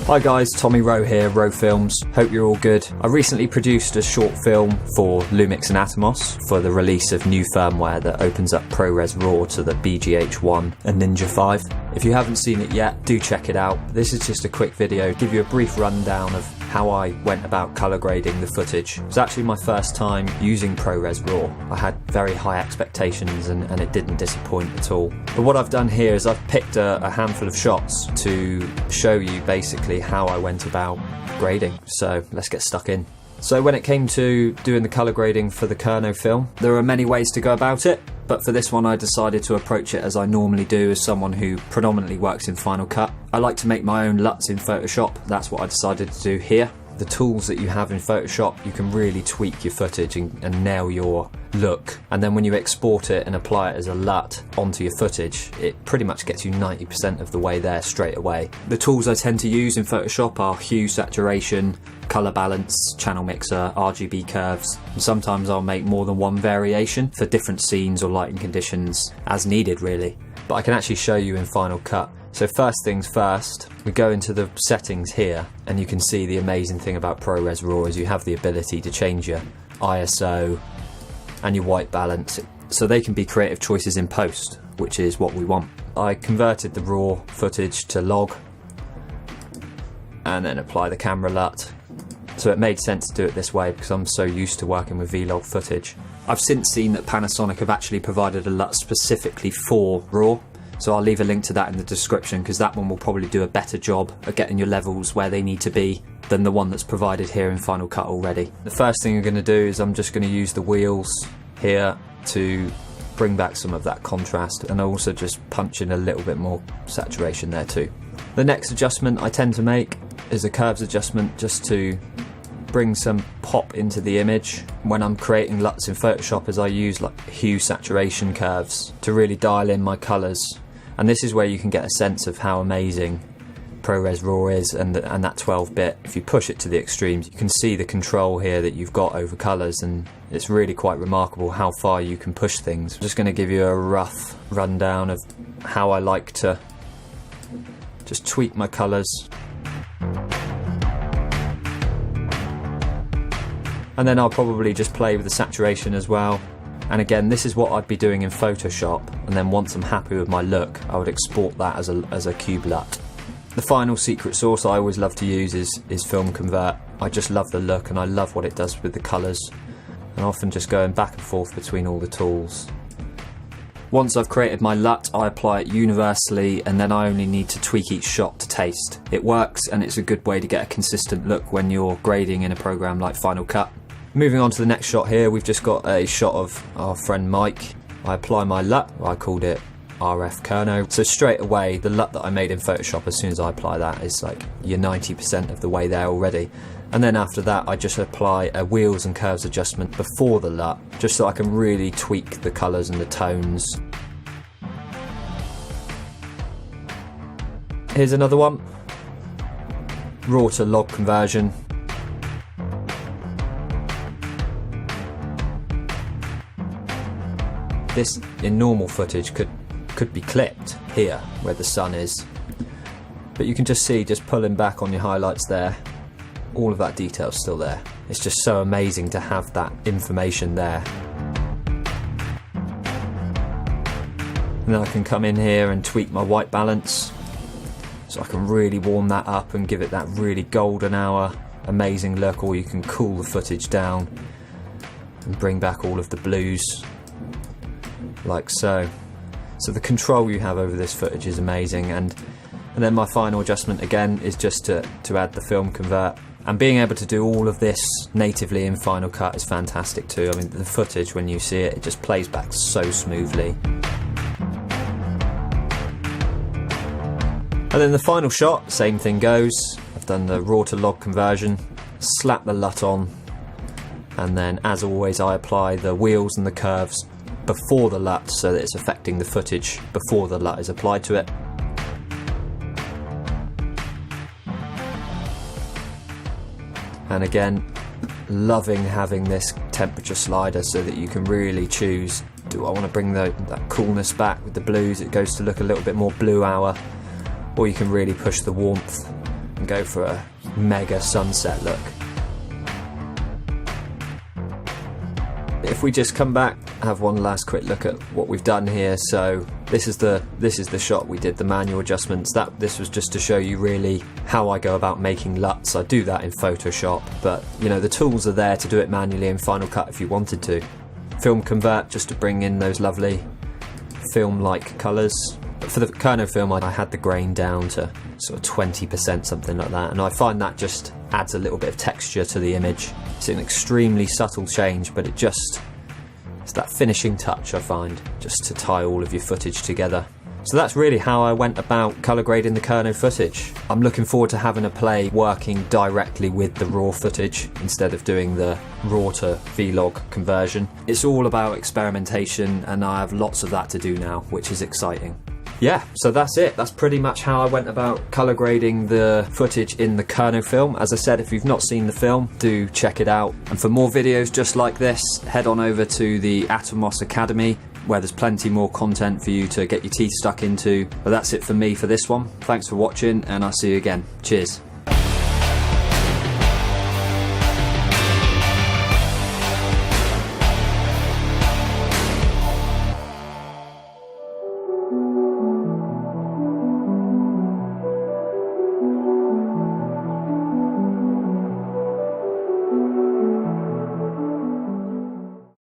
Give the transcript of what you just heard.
Hi guys, Tommy Rowe here, Rowe Films. Hope you're all good. I recently produced a short film for LUMIX and Atomos for the release of new firmware that opens up ProRes RAW to the BGH1 and Ninja Viphone. If you haven't seen it yet, do check it out. This is just a quick video, give you a brief rundown of how I went about colour grading the footage. It was actually my first time using ProRes RAW. I had very high expectations and it didn't disappoint at all. But what I've done here is I've picked a handful of shots to show you basically how I went about grading. So let's get stuck in. So when it came to doing the colour grading for the Kernow film, there are many ways to go about it. But for this one I decided to approach it as I normally do as someone who predominantly works in Final Cut. I like to make my own LUTs in Photoshop. That's what I decided to do here. The tools that you have in Photoshop, you can really tweak your footage and nail your look. And then when you export it and apply it as a LUT onto your footage, it pretty much gets you 90% of the way there straight away. The tools I tend to use in Photoshop are hue, saturation, colour balance, channel mixer, RGB curves, and sometimes I'll make more than one variation for different scenes or lighting conditions as needed really. But I can actually show you in Final Cut. So first things first, we go into the settings here and you can see the amazing thing about ProRes RAW is you have the ability to change your ISO and your white balance, so they can be creative choices in post, which is what we want. I converted the raw footage to log and then apply the camera LUT. So it made sense to do it this way because I'm so used to working with vlog footage. I've since seen that Panasonic have actually provided a LUT specifically for RAW, so I'll leave a link to that in the description because that one will probably do a better job at getting your levels where they need to be than the one that's provided here in Final Cut already. The first thing I'm going to do is I'm just going to use the wheels here to bring back some of that contrast, and I also just punch in a little bit more saturation there too. The next adjustment I tend to make is a curves adjustment just to bring some pop into the image. When I'm creating LUTs in Photoshop, as I use like hue saturation curves to really dial in my colours, and this is where you can get a sense of how amazing ProRes RAW is and that 12-bit. If you push it to the extremes, you can see the control here that you've got over colours, and it's really quite remarkable how far you can push things. I'm just going to give you a rough rundown of how I like to just tweak my colours. And then I'll probably just play with the saturation as well. And again, this is what I'd be doing in Photoshop, and then once I'm happy with my look, I would export that as a cube LUT. The final secret sauce I always love to use is Film Convert. I just love the look and I love what it does with the colours, and often just going back and forth between all the tools. Once I've created my LUT, I apply it universally, and then I only need to tweak each shot to taste. It works, and it's a good way to get a consistent look when you're grading in a program like Final Cut. Moving on to the next shot here, we've just got a shot of our friend Mike. I apply my LUT, I called it RF Kernow. So straight away, the LUT that I made in Photoshop, as soon as I apply that, is like you're 90% of the way there already. And then after that, I just apply a wheels and curves adjustment before the LUT, just so I can really tweak the colours and the tones. Here's another one. Raw to log conversion. This, in normal footage, could be clipped here where the sun is, but you can just see, just pulling back on your highlights there, all of that detail's still there. It's just so amazing to have that information there. And then I can come in here and tweak my white balance, so I can really warm that up and give it that really golden hour amazing look, or you can cool the footage down and bring back all of the blues like so. So the control you have over this footage is amazing, and then my final adjustment again is just to add the Film Convert. And being able to do all of this natively in Final Cut is fantastic too. I mean, the footage, when you see it, it just plays back so smoothly. And then the final shot, same thing goes. I've done the raw to log conversion, slap the LUT on, and then as always I apply the wheels and the curves before the LUT so that it's affecting the footage before the LUT is applied to it. And again, loving having this temperature slider so that you can really choose, do I want to bring that coolness back with the blues, it goes to look a little bit more blue hour, or you can really push the warmth and go for a mega sunset look. If we just come back, have one last quick look at what we've done here. So this is the shot we did, the manual adjustments. This was just to show you really how I go about making LUTs. I do that in Photoshop, but you know, the tools are there to do it manually in Final Cut if you wanted to. Film convert, just to bring in those lovely film-like colours. But for the Kernow film, I had the grain down to sort of 20%, something like that, and I find that just adds a little bit of texture to the image. It's an extremely subtle change, but it's that finishing touch, I find, just to tie all of your footage together. So that's really how I went about colour grading the Kernow footage. I'm looking forward to having a play working directly with the raw footage instead of doing the raw to vlog conversion. It's all about experimentation, and I have lots of that to do now, which is exciting. Yeah, so that's it. That's pretty much how I went about colour grading the footage in the Kernow film. As I said, if you've not seen the film, do check it out. And for more videos just like this, head on over to the Atomos Academy, where there's plenty more content for you to get your teeth stuck into. But that's it for me for this one. Thanks for watching, and I'll see you again. Cheers.